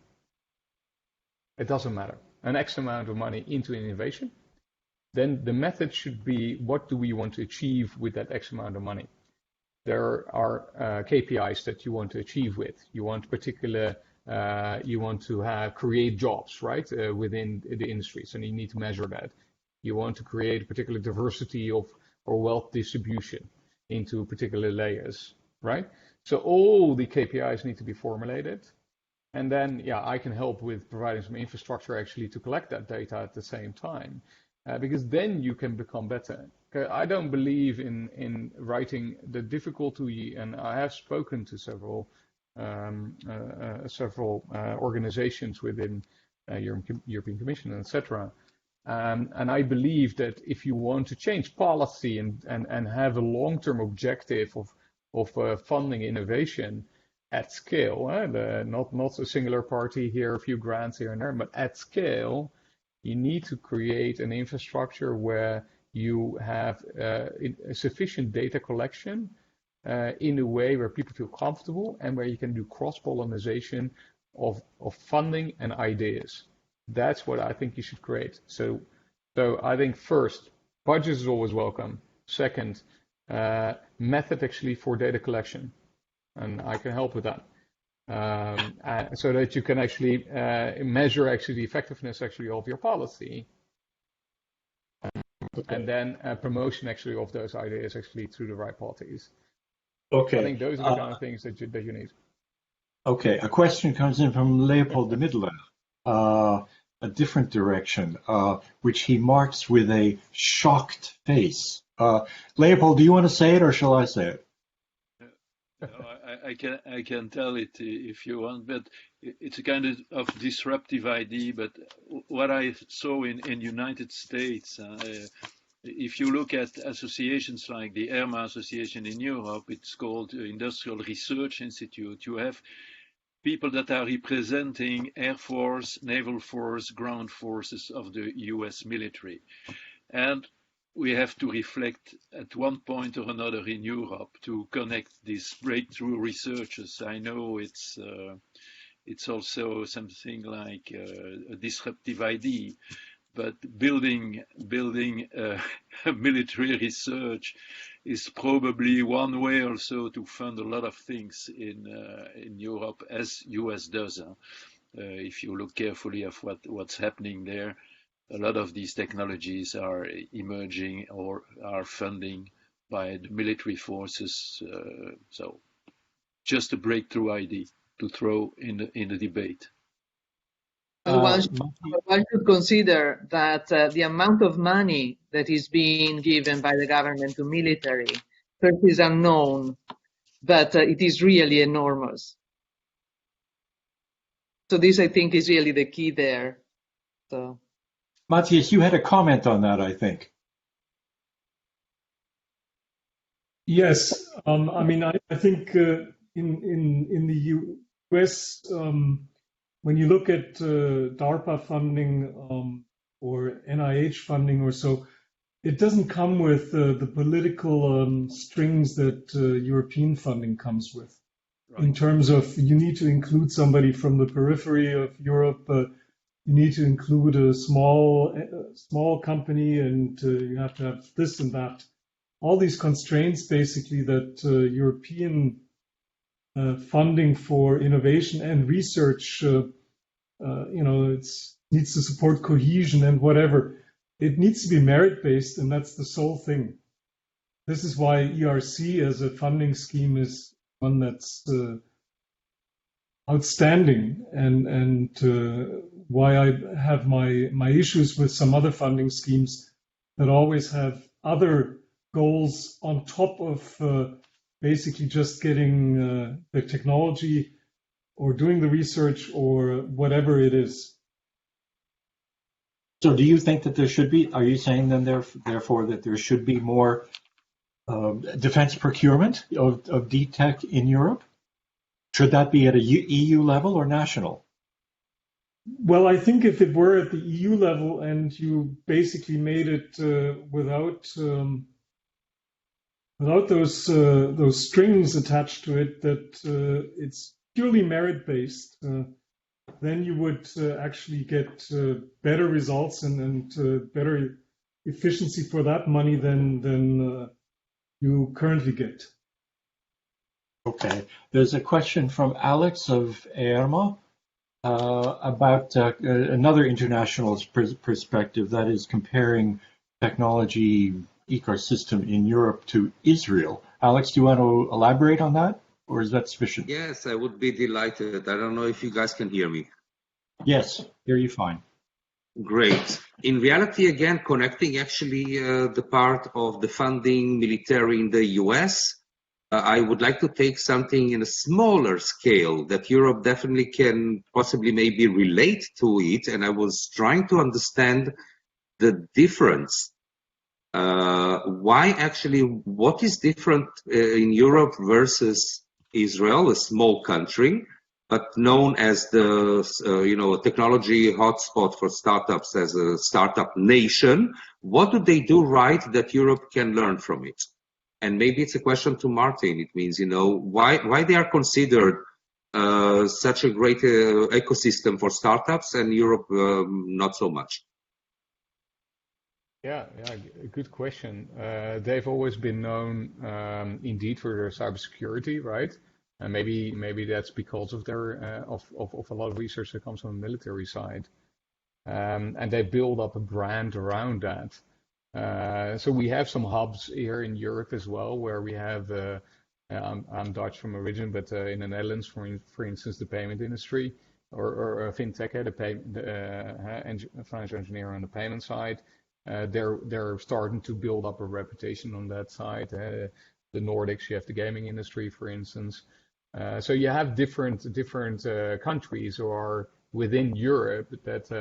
it doesn't matter, an X amount of money into innovation. Then the method should be, what do we want to achieve with that X amount of money? There are KPIs that you want to achieve with. You want particular, you want to create jobs, right, within the industry. So you need to measure that. You want to create a particular diversity of or wealth distribution into particular layers, right? So all the KPIs need to be formulated. And then, yeah, I can help with providing some infrastructure actually to collect that data at the same time. Because then you can become better. I don't believe in writing the difficulty, and I have spoken to several organizations within European Commission, etc. And I believe that if you want to change policy and have a long-term objective of funding innovation at scale, not a singular party here, a few grants here and there, but at scale, you need to create an infrastructure where you have sufficient data collection in a way where people feel comfortable and where you can do cross-pollination of funding and ideas. That's what I think you should create. So I think first, budget is always welcome. Second, method actually for data collection, and I can help with that. So that you can actually measure actually the effectiveness actually of your policy, and then promotion actually of those ideas actually through the right parties. Okay. I think those are the kind of things that you need. Okay, a question comes in from Leopold de Middelaar, a different direction, which he marks with a shocked face. Leopold, do you want to say it or shall I say it? I can tell it if you want, but it's a kind of disruptive idea. But what I saw in United States, if you look at associations like the ERMA Association in Europe, it's called Industrial Research Institute. You have people that are representing Air Force, Naval Force, ground forces of the US military. And we have to reflect at one point or another in Europe to connect these breakthrough researchers. I know it's also something like a disruptive idea, but building military research is probably one way also to fund a lot of things in Europe, as US does. If you look carefully at what's happening there, a lot of these technologies are emerging or are funding by the military forces. So just a breakthrough idea to throw in the debate. One should consider that the amount of money that is being given by the government to military first is unknown, but it is really enormous. So this, I think, is really the key there. So. Matthias, you had a comment on that, I think. Yes, I mean, I think in the US, when you look at DARPA funding or NIH funding or so, it doesn't come with the political strings that European funding comes with. Right. In terms of you need to include somebody from the periphery of Europe. you need to include a small company, and you have to have this and that. All these constraints, basically, that European funding for innovation and research, it needs to support cohesion and whatever. It needs to be merit-based, and that's the sole thing. This is why ERC as a funding scheme is one that's outstanding, and why I have my issues with some other funding schemes that always have other goals on top of basically just getting the technology or doing the research or whatever it is. So do you think that there should be, are you saying then therefore that there should be more defense procurement of Deeptech in Europe? Should that be at a EU level or national? Well, I think if it were at the EU level and you basically made it without those strings attached to it, that it's purely merit-based, then you would actually get better results and better efficiency for that money than you currently get. Okay. There's a question from Alex of ERMA about another international perspective, that is comparing technology ecosystem in Europe to Israel. Alex, do you want to elaborate on that, or is that sufficient? Yes, I would be delighted. I don't know if you guys can hear me. Yes, hear you fine. Great. In reality, again, connecting actually the part of the funding military in the US, I would like to take something in a smaller scale that Europe definitely can possibly maybe relate to it. And I was trying to understand the difference. Why actually, what is different in Europe versus Israel, a small country, but known as the technology hotspot for startups, as a startup nation? What do they do right that Europe can learn from it? And maybe it's a question to Martijn. It means, why they are considered such a great ecosystem for startups and Europe not so much. Yeah, good question. They've always been known, indeed, for their cybersecurity, right? And maybe that's because of their of a lot of research that comes from the military side, and they build up a brand around that. So we have some hubs here in Europe as well, where we have. I'm Dutch from origin, but in the Netherlands, for instance, the payment industry or fintech, the financial engineer on the payment side. They're starting to build up a reputation on that side. The Nordics, you have the gaming industry, for instance. So you have different countries who are within Europe that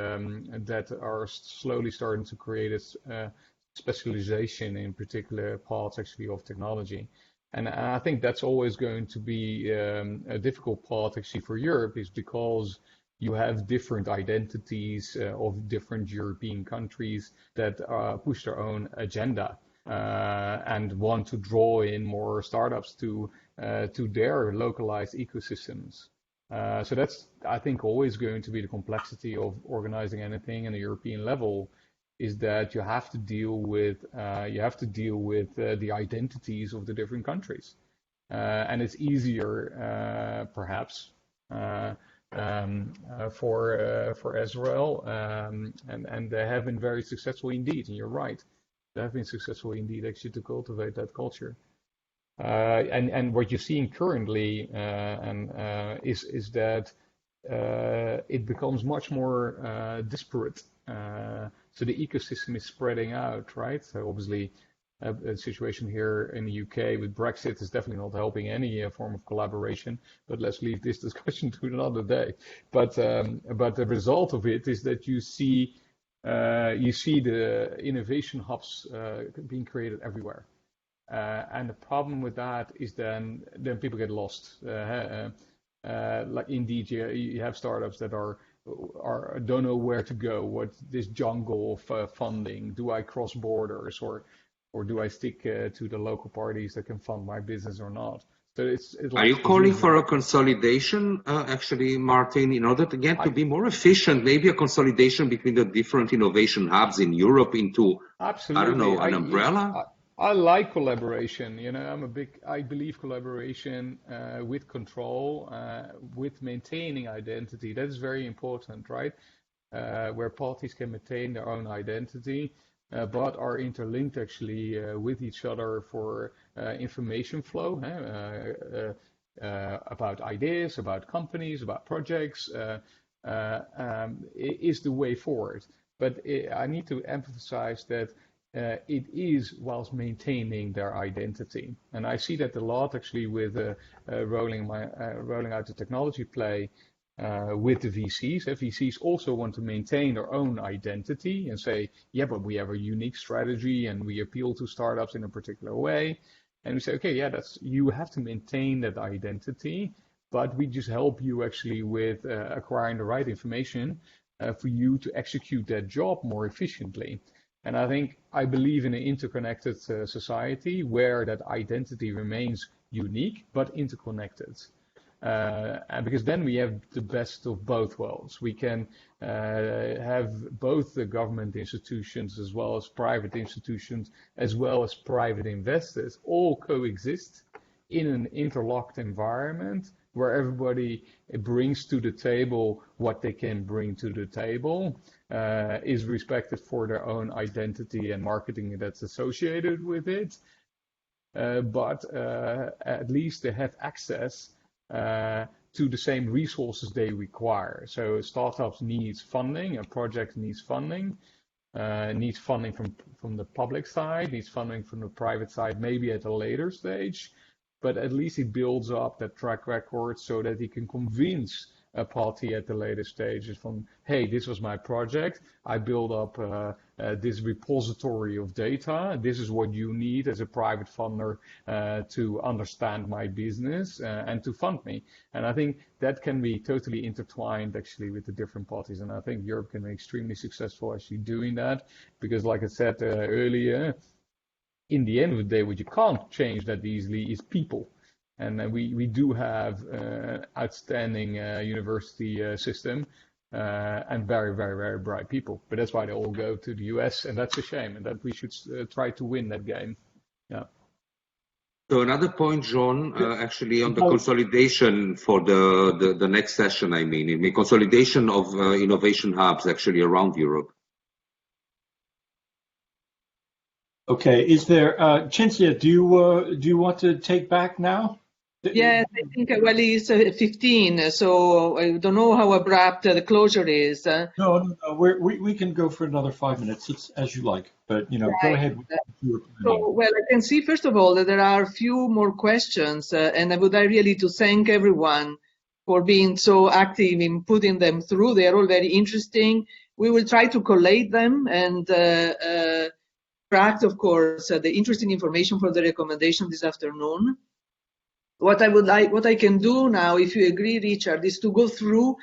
are slowly starting to create a specialization in particular parts actually of technology. And I think that's always going to be a difficult part actually for Europe, is because you have different identities of different European countries that push their own agenda and want to draw in more startups to their localized ecosystems. So that's, I think, always going to be the complexity of organizing anything in a European level, is that you have to deal with the identities of the different countries, and it's easier perhaps. For Israel, and they have been very successful indeed, and you're right, they have been successful indeed actually to cultivate that culture. And what you're seeing currently is that it becomes much more disparate. So the ecosystem is spreading out, right? So obviously, a situation here in the UK with Brexit is definitely not helping any form of collaboration. But let's leave this discussion to another day. But the result of it is that you see the innovation hubs being created everywhere. And the problem with that is then people get lost. Like indeed, you have startups that don't know where to go. What this jungle of funding? Do I cross borders or do I stick to the local parties that can fund my business or not? So it's Are you calling for a consolidation, actually, Martijn, in order to, again, to be more efficient, maybe a consolidation between the different innovation hubs in Europe into, absolutely. I don't know, an umbrella? I like collaboration. I believe collaboration with control, with maintaining identity. That is very important, right? Where parties can maintain their own identity, but are interlinked actually with each other for information flow about ideas, about companies, about projects, is the way forward. But I need to emphasize that it is whilst maintaining their identity. And I see that a lot actually with rolling out the technology play with the VCs. VCs also want to maintain their own identity and say, yeah, but we have a unique strategy and we appeal to startups in a particular way. And we say, okay, yeah, you have to maintain that identity, but we just help you actually with acquiring the right information for you to execute that job more efficiently. And I believe in an interconnected society where that identity remains unique but interconnected. And because then we have the best of both worlds. We can have both the government institutions as well as private institutions as well as private investors all coexist in an interlocked environment where everybody brings to the table what they can bring to the table, is respected for their own identity and marketing that's associated with it, but at least they have access to the same resources they require. So startups needs funding, a project needs funding from the public side, needs funding from the private side, maybe at a later stage, but at least he builds up that track record so that he can convince a party at the later stages from, hey, this was my project, I build up this repository of data, this is what you need as a private funder to understand my business and to fund me. And I think that can be totally intertwined actually with the different parties, and I think Europe can be extremely successful actually doing that, because like I said earlier, in the end of the day, what you can't change that easily is people. And we do have outstanding university system and very, very, very bright people. But that's why they all go to the US, and that's a shame, and that we should try to win that game. Yeah. So another point, John, actually on the consolidation for the next session, I mean consolidation of innovation hubs actually around Europe. Okay, is there, Cinzia, do you want to take back now? Yes, I think, well, it's 15, so I don't know how abrupt the closure is. No, we can go for another 5 minutes. It's as you like, but right. Go ahead. So, well, I can see, first of all, that there are a few more questions, and I would like really to thank everyone for being so active in putting them through. They are all very interesting. We will try to collate them and extract, of course, the interesting information for the recommendation this afternoon. What I can do now, if you agree, Richard, is to go through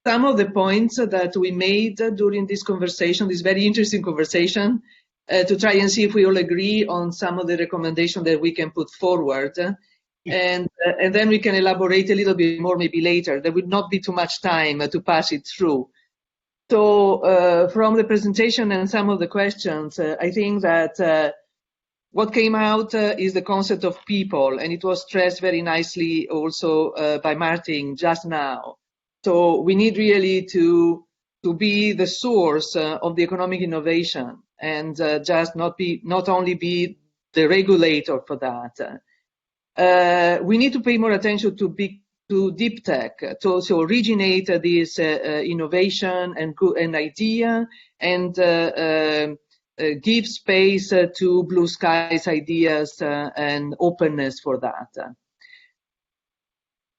some of the points that we made during this conversation, this very interesting conversation, to try and see if we all agree on some of the recommendations that we can put forward. And then we can elaborate a little bit more maybe later. There would not be too much time to pass it through. So from the presentation and some of the questions, I think that what came out is the concept of people, and it was stressed very nicely also by Martijn just now. So we need really to be the source of the economic innovation and just not only be the regulator for that. We need to pay more attention to deep tech, to also originate this innovation and idea, and give space to blue skies ideas and openness for that.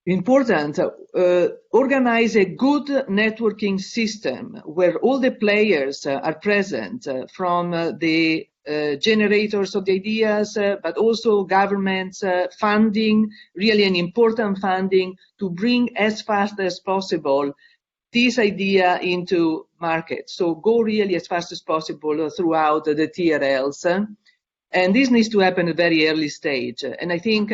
Important, organize a good networking system where all the players are present, from the generators of the ideas, but also governments, funding, really an important funding to bring as fast as possible this idea into market. So go really as fast as possible throughout the TRLs. And this needs to happen at a very early stage. And I think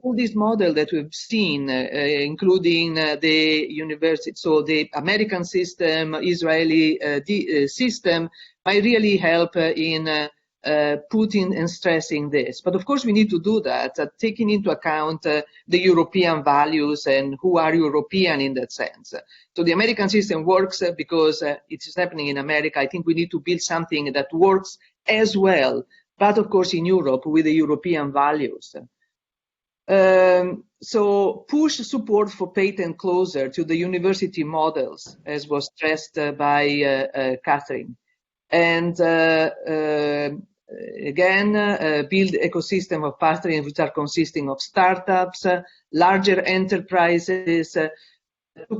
all these models that we've seen, including the university, so the American system, Israeli system, might really help in putting and stressing this. But of course, we need to do that, taking into account the European values and who are European in that sense. So the American system works because it is happening in America. I think we need to build something that works as well, but of course in Europe with the European values. So push support for patent closer to the university models, as was stressed by Kathrin. And again, build ecosystem of partners which are consisting of startups, larger enterprises, to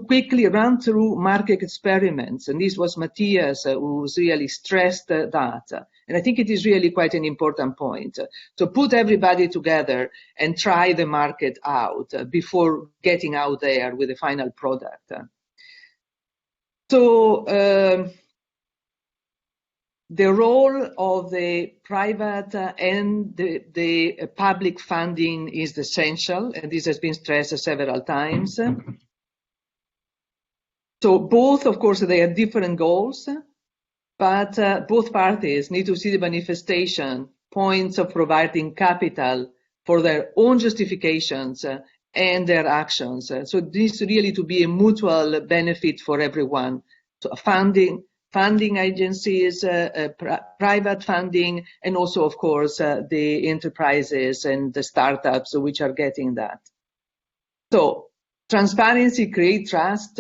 quickly run through market experiments. And this was Matthias who's really stressed that. And I think it is really quite an important point. So put everybody together and try the market out before getting out there with the final product. So the role of the private and the public funding is essential, and this has been stressed several times. So both, of course, they have different goals, but both parties need to see the manifestation points of providing capital for their own justifications and their actions. So this really to be a mutual benefit for everyone. So funding agencies, private funding, and also, of course, the enterprises and the startups which are getting that. So transparency creates trust,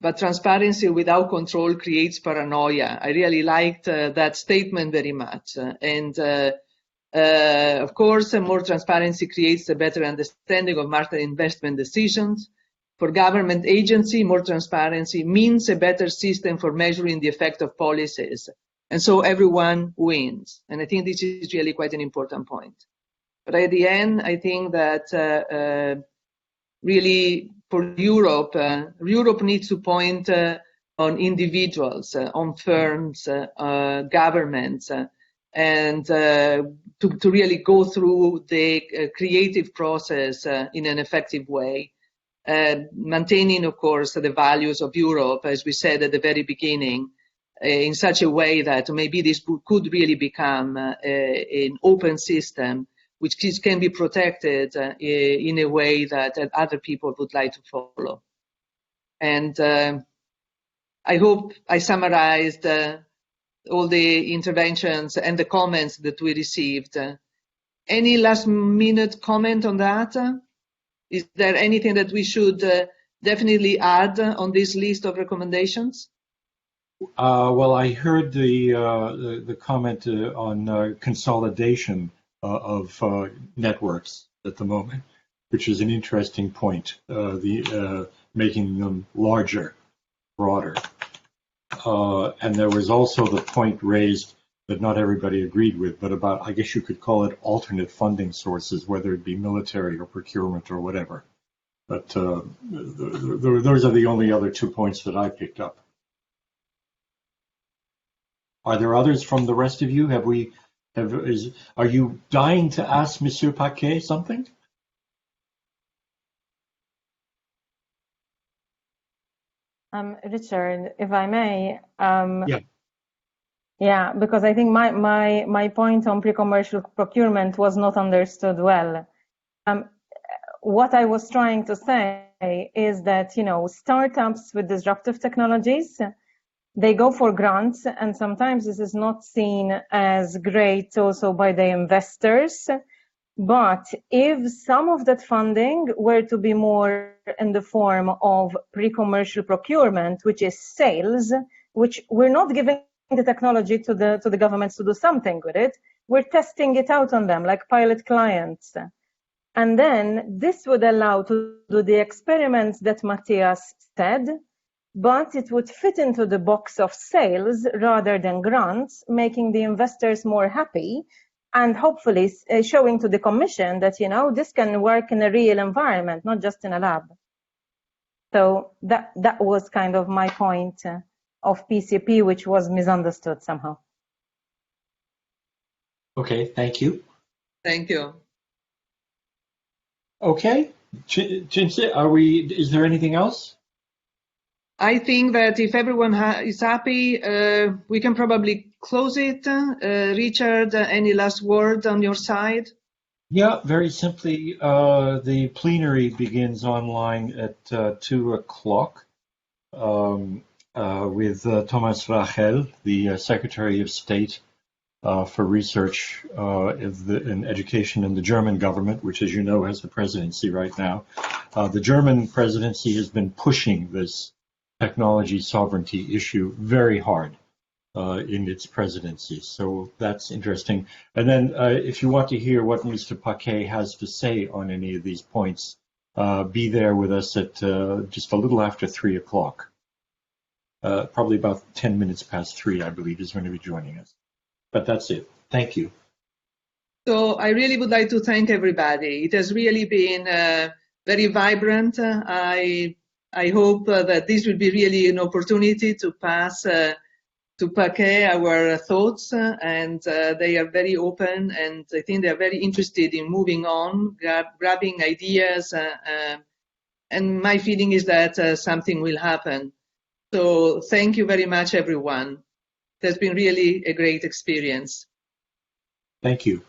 but transparency without control creates paranoia. I really liked that statement very much. And of course, more transparency creates a better understanding of market investment decisions. For government agency, more transparency means a better system for measuring the effect of policies. And so everyone wins. And I think this is really quite an important point. But at the end, I think that really for Europe, Europe needs to point on individuals, on firms, governments, and to really go through the creative process in an effective way. Maintaining, of course, the values of Europe, as we said at the very beginning, in such a way that maybe this could really become an open system which can be protected in a way that other people would like to follow. And I hope I summarized all the interventions and the comments that we received. Any last minute comment on that? Is there anything that we should definitely add on this list of recommendations? Well, I heard the comment on consolidation of networks at the moment, which is an interesting point, making them larger, broader. And there was also the point raised that not everybody agreed with, but about, I guess you could call it alternate funding sources, whether it be military or procurement or whatever. But those are the only other 2 points that I picked up. Are there others from the rest of you? Are you dying to ask Monsieur Paquet something? Richard, if I may. Yeah. Yeah, because I think my point on pre-commercial procurement was not understood well. What I was trying to say is that, startups with disruptive technologies, they go for grants, and sometimes this is not seen as great also by the investors. But if some of that funding were to be more in the form of pre-commercial procurement, which is sales, which we're not giving the technology to the governments to do something with it, we're testing it out on them like pilot clients. And then this would allow to do the experiments that Matthias said, but it would fit into the box of sales rather than grants, making the investors more happy and hopefully showing to the commission that, this can work in a real environment, not just in a lab. So that was kind of my point of PCP, which was misunderstood somehow. Okay, thank you. Thank you. Okay, Cinzia, is there anything else? I think that if everyone is happy, we can probably close it. Richard, any last word on your side? Yeah, very simply, the plenary begins online at 2 o'clock with Thomas Rachel, the Secretary of State for Research in Education in the German government, which, as you know, has the presidency right now. The German presidency has been pushing this technology sovereignty issue very hard in its presidency. So that's interesting. And then if you want to hear what Mr. Paquet has to say on any of these points, be there with us at just a little after 3 o'clock. Probably about 10 minutes past 3, I believe, is going to be joining us. But that's it. Thank you. So I really would like to thank everybody. It has really been very vibrant. I hope that this will be really an opportunity to pass to Paquet our thoughts, and they are very open, and I think they are very interested in moving on, grabbing ideas, and my feeling is that something will happen. So thank you very much, everyone. It has been really a great experience. Thank you.